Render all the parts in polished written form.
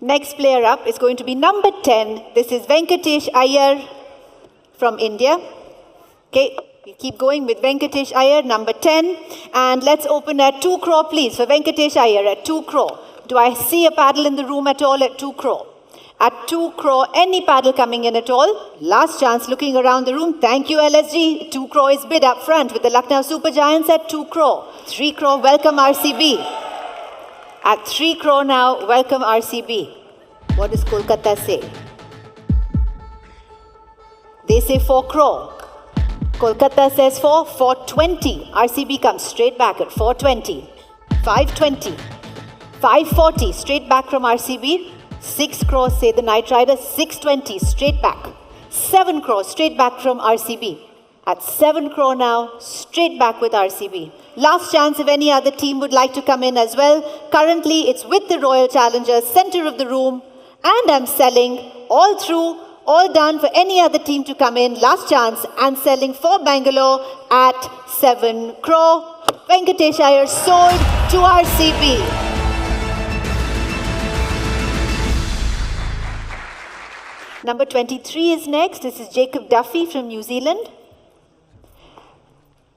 Next player up is going to be number 10. This is Venkatesh Iyer from India. Okay, we keep going with Venkatesh Iyer, number 10. And let's open at 2 crore, please, for Venkatesh Iyer at 2 crore. Do I see a paddle in the room at all at 2 crore? At 2 crore, any paddle coming in at all? Last chance, looking around the room. Thank you, LSG. 2 crore is bid up front with the Lucknow Super Giants at 2 crore. 3 crore, welcome RCB. At 3 crore now, welcome RCB. What does Kolkata say? They say 4 crore. Kolkata says 420. RCB comes straight back at 420. 520. 540, straight back from RCB. 6 crore, say the Knight Riders. 620, straight back. 7 crore, straight back from RCB. At 7 crore now, straight back with RCB. Last chance if any other team would like to come in as well. Currently, it's with the Royal Challengers, center of the room. And I'm selling all through, all done for any other team to come in. Last chance, and selling for Bangalore at 7 crore. Venkatesh Iyer sold to RCB. Number 23 is next. This is Jacob Duffy from New Zealand.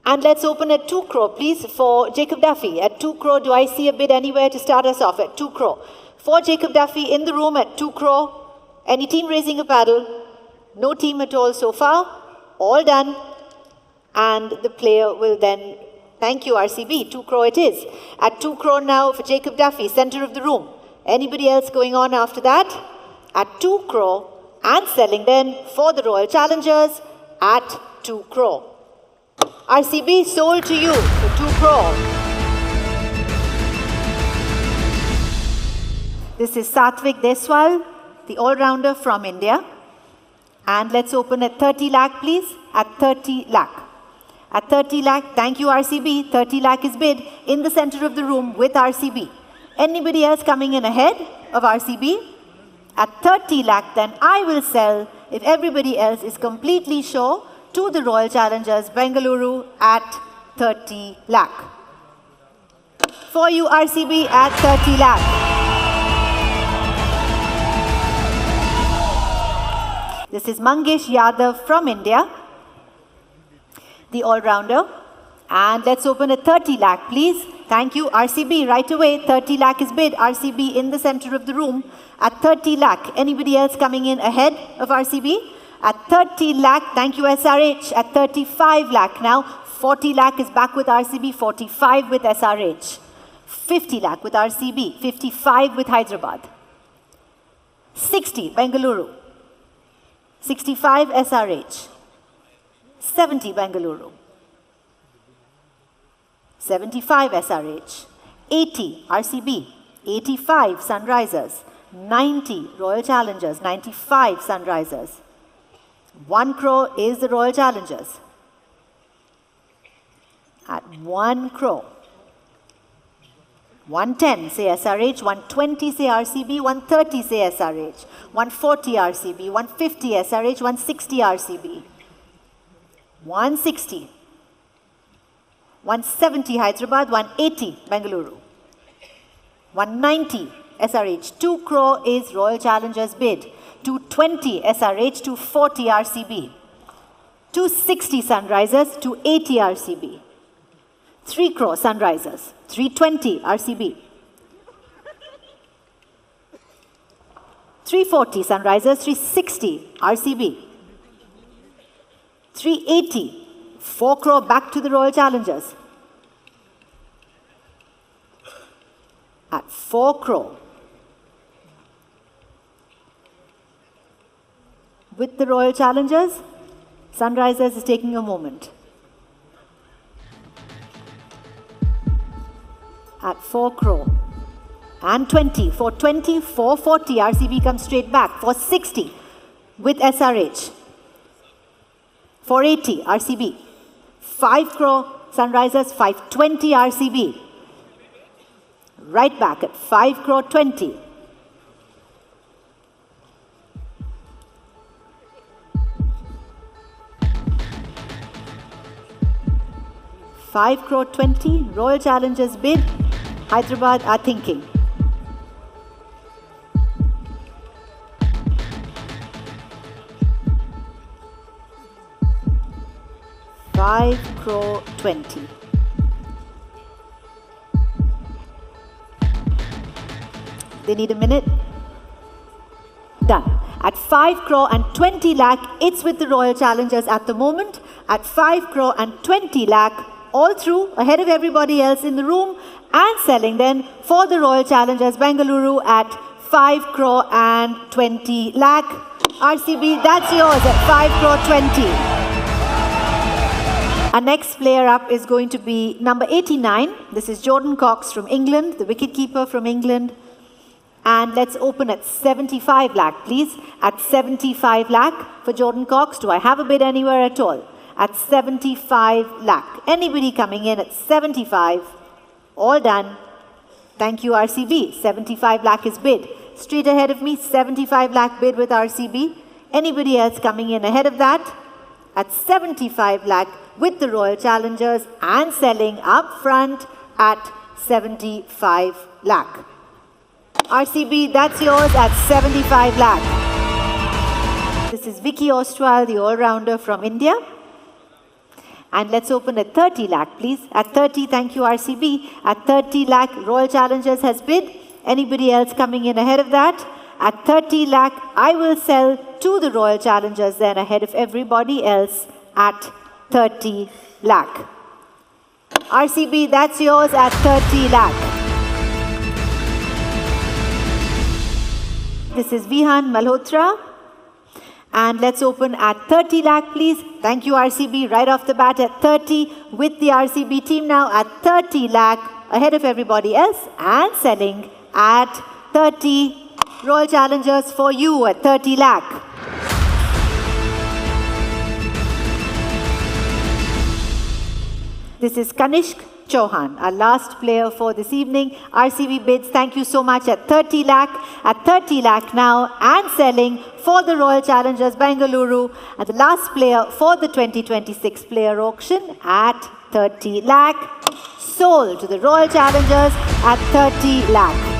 And let's open at 2 crore, please, for Jacob Duffy. At 2 crore, do I see a bid anywhere to start us off at 2 crore? For Jacob Duffy in the room at 2 crore. Any team raising a paddle? No team at all so far. All done. And the player will then, thank you RCB, 2 crore it is. At 2 crore now for Jacob Duffy, center of the room. Anybody else going on after that? At 2 crore. And selling then for the Royal Challengers at 2 crore. RCB sold to you for 2 crore. This is Satvik Deswal, the all-rounder from India. And let's open at 30 lakh, please. At 30 lakh. At 30 lakh, thank you RCB. 30 lakh is bid in the center of the room with RCB. Anybody else coming in ahead of RCB? At 30 lakh, then I will sell, if everybody else is completely sure, to the Royal Challengers, Bengaluru at 30 lakh. For you, RCB, at 30 lakh. This is Mangesh Yadav from India, the all-rounder. And let's open at 30 lakh, please. Thank you, RCB, right away. 30 lakh is bid. RCB in the center of the room at 30 lakh. Anybody else coming in ahead of RCB? At 30 lakh, thank you, SRH. At 35 lakh now. 40 lakh is back with RCB. 45 with SRH. 50 lakh with RCB. 55 with Hyderabad. 60, Bengaluru. 65, SRH. 70, Bengaluru. 75 SRH, 80 RCB, 85 Sunrisers, 90 Royal Challengers, 95 Sunrisers. 1 crore is the Royal Challengers. At 1 crore. 110 say SRH, 120 say RCB, 130 say SRH, 140 RCB, 150 SRH, 160 RCB, 160. 170 Hyderabad, 180 Bengaluru. 190 SRH, 2 crore is Royal Challengers bid. 220 SRH, 240 RCB. 260 Sunrisers, 280 RCB. 3 crore Sunrisers, 320 RCB. 340 Sunrisers, 360 RCB. 380 4 crore back to the Royal Challengers. At 4 crore. With the Royal Challengers, Sunrisers is taking a moment. At 4 crore. And 20. 420, 440. RCB comes straight back. 460 with SRH. 480 RCB. 5 crore Sunrisers, 520 RCB. Right back at 5 crore 20. 5 crore 20, Royal Challengers bid. Hyderabad are thinking. 5 crore 20. They need a minute. Done. At 5 crore and 20 lakh, it's with the Royal Challengers at the moment. At 5 crore and 20 lakh, all through, ahead of everybody else in the room, and selling then for the Royal Challengers Bengaluru at 5 crore and 20 lakh. RCB, that's yours at 5 crore 20. Our next player up is going to be number 89. This is Jordan Cox from England, the wicketkeeper from England. And let's open at 75 lakh, please. At 75 lakh for Jordan Cox. Do I have a bid anywhere at all? At 75 lakh. Anybody coming in at 75? All done. Thank you, RCB. 75 lakh is bid. Straight ahead of me, 75 lakh bid with RCB. Anybody else coming in ahead of that? At 75 lakh with the Royal Challengers and selling up front at 75 lakh. RCB, that's yours at 75 lakh. This is Vicky Ostwal, the all-rounder from India. And let's open at 30 lakh, please. At 30, thank you, RCB. At 30 lakh, Royal Challengers has bid. Anybody else coming in ahead of that? At 30 lakh, I will sell to the Royal Challengers then ahead of everybody else at 30 lakh. RCB, that's yours at 30 lakh. This is Vihan Malhotra. And let's open at 30 lakh, please. Thank you, RCB. Right off the bat at 30 with the RCB team now at 30 lakh ahead of everybody else and selling at 30. Royal Challengers for you at 30 lakh. This is Kanishk Chauhan, our last player for this evening. RCB bids, thank you so much, at 30 lakh. At 30 lakh now and selling for the Royal Challengers Bengaluru. And the last player for the 2026 player auction at 30 lakh. Sold to the Royal Challengers at 30 lakh.